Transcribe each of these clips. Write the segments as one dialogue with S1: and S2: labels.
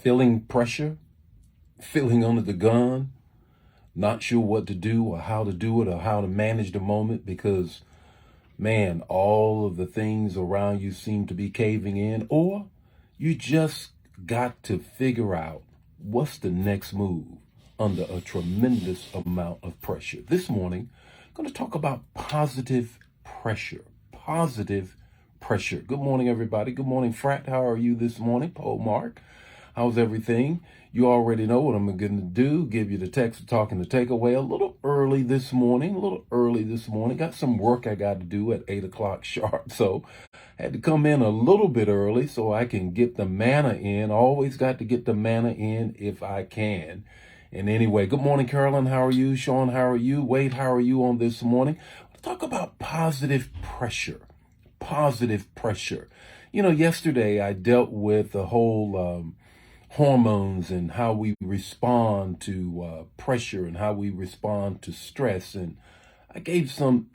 S1: Feeling pressure, feeling under the gun, not sure what to do or how to do it or how to manage the moment because, man, all of the things around you seem to be caving in, or you just got to figure out what's the next move under a tremendous amount of pressure. This morning, I'm going to talk about positive pressure. Positive pressure. Good morning, everybody. Good morning, Frat. How are you this morning? Paul Mark. How's everything? You already know what I'm going to do. Give you the text, talking, the takeaway. A little early this morning. Got some work I got to do at 8 o'clock sharp. So had to come in a little bit early so I can get the manna in. Always got to get the manna in if I can. And anyway, good morning, Carolyn. How are you? Sean, how are you? Wade, how are you on this morning? Let's talk about positive pressure. Positive pressure. Yesterday I dealt with the whole hormones and how we respond to pressure and how we respond to stress. And I gave some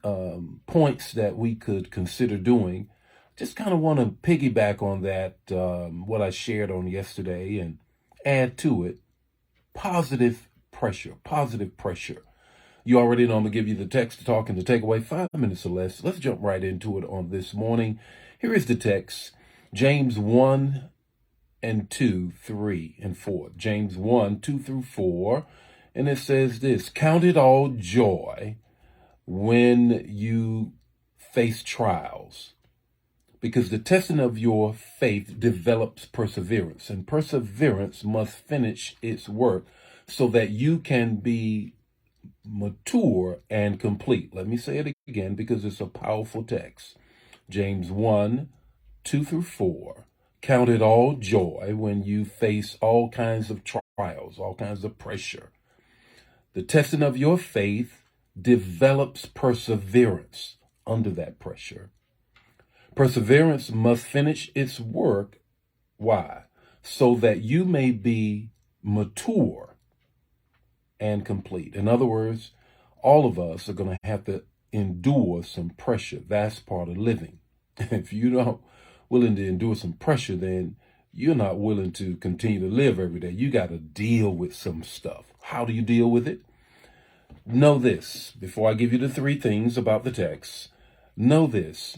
S1: points that we could consider doing. Just kind of want to piggyback on that, what I shared on yesterday, and add to it positive pressure. Positive pressure. You already know I'm going to give you the text, to talk, and the takeaway, 5 minutes or less. Let's jump right into it on this morning. Here is the text, James 1 and 2, 3 and 4. James 1, 2 through 4. And it says this: count it all joy when you face trials, because the testing of your faith develops perseverance, and perseverance must finish its work so that you can be mature and complete. Let me say it again because it's a powerful text. James 1, 2 through 4. Count it all joy when you face all kinds of trials, all kinds of pressure. The testing of your faith develops perseverance under that pressure. Perseverance must finish its work. Why? So that you may be mature and complete. In other words, all of us are going to have to endure some pressure. That's part of living. If you don't willing to endure some pressure, then you're not willing to continue to live every day. You got to deal with some stuff. How do you deal with it? Know this, before I give you the 3 things about the text. Know this: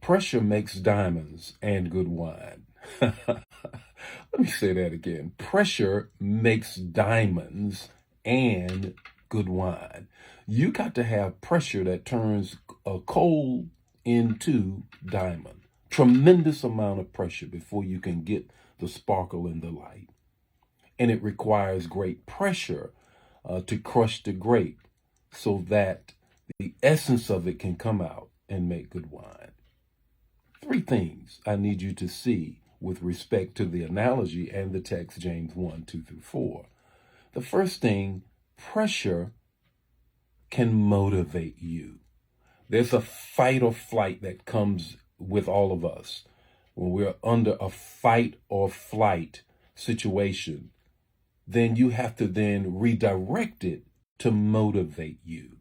S1: pressure makes diamonds and good wine. Let me say that again. Pressure makes diamonds and good wine. You got to have pressure that turns a coal into diamond. Tremendous amount of pressure before you can get the sparkle and the light. And it requires great pressure to crush the grape so that the essence of it can come out and make good wine. 3 things I need you to see with respect to the analogy and the text, James 1, 2 through 4. The first thing, pressure can motivate you. There's a fight or flight that comes with all of us. When we're under a fight or flight situation, then you have to then redirect it to motivate you.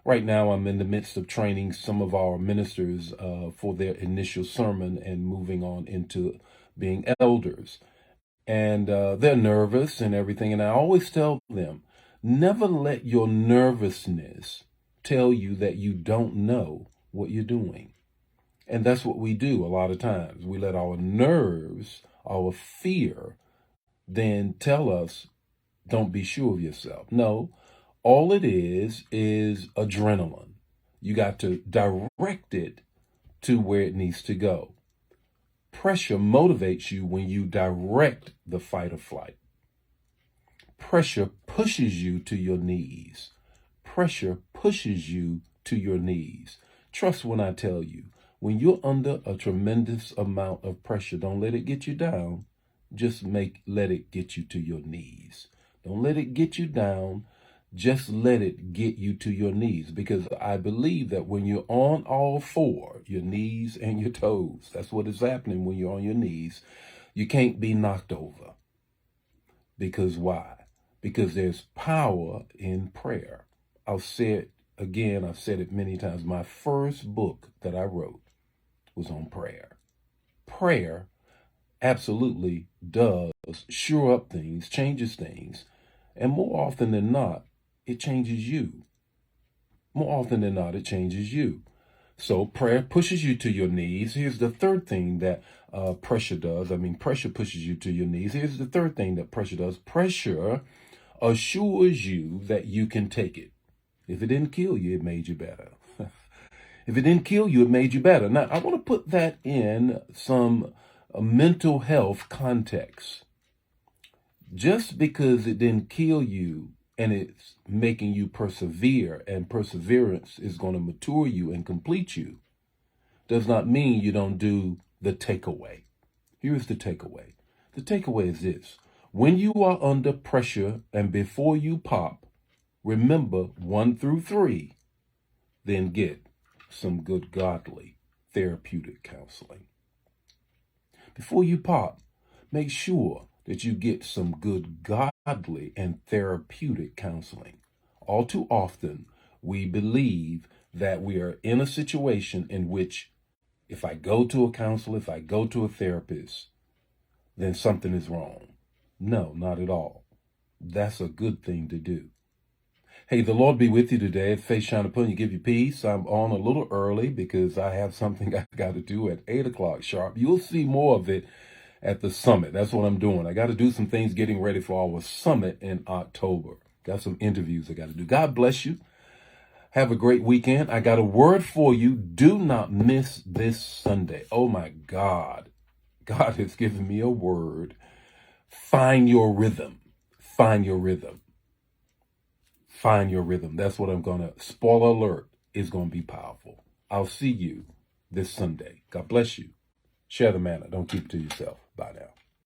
S1: Right now, I'm in the midst of training some of our ministers for their initial sermon and moving on into being elders. And they're nervous and everything. And I always tell them, never let your nervousness tell you that you don't know what you're doing. And that's what we do a lot of times. We let our nerves, our fear, then tell us, don't be sure of yourself. No, all it is adrenaline. You got to direct it to where it needs to go. Pressure motivates you when you direct the fight or flight. Pressure pushes you to your knees. Pressure pushes you to your knees. Trust when I tell you, when you're under a tremendous amount of pressure, don't let it get you down. Just let it get you to your knees. Don't let it get you down. Just let it get you to your knees, because I believe that when you're on all 4, your knees and your toes, that's what is happening when you're on your knees, you can't be knocked over. Because why? Because there's power in prayer. I'll say it again, I've said it many times. My first book that I wrote was on prayer. Prayer absolutely does shore up things, changes things. And more often than not, it changes you. More often than not, it changes you. So prayer pushes you to your knees. Here's the third thing that pressure does. Pressure pushes you to your knees. Here's the third thing that pressure does. Pressure assures you that you can take it. If it didn't kill you, it made you better. If it didn't kill you, it made you better. Now, I want to put that in some mental health context. Just because it didn't kill you and it's making you persevere, and perseverance is going to mature you and complete you, does not mean you don't do the takeaway. Here's the takeaway. The takeaway is this. When you are under pressure and before you pop, remember 1 through 3, then get some good godly therapeutic counseling. Before you pop, make sure that you get some good godly and therapeutic counseling. All too often, we believe that we are in a situation in which if I go to a counselor, if I go to a therapist, then something is wrong. No, not at all. That's a good thing to do. Hey, the Lord be with you today. Face shine upon you, give you peace. I'm on a little early because I have something I got to do at 8 o'clock sharp. You'll see more of it at the summit. That's what I'm doing. I got to do some things getting ready for our summit in October. Got some interviews I got to do. God bless you. Have a great weekend. I got a word for you. Do not miss this Sunday. Oh my God. God has given me a word. Find your rhythm. Find your rhythm. Find your rhythm. That's what I'm going to, spoiler alert, is going to be powerful. I'll see you this Sunday. God bless you. Share the manna. Don't keep it to yourself. Bye now.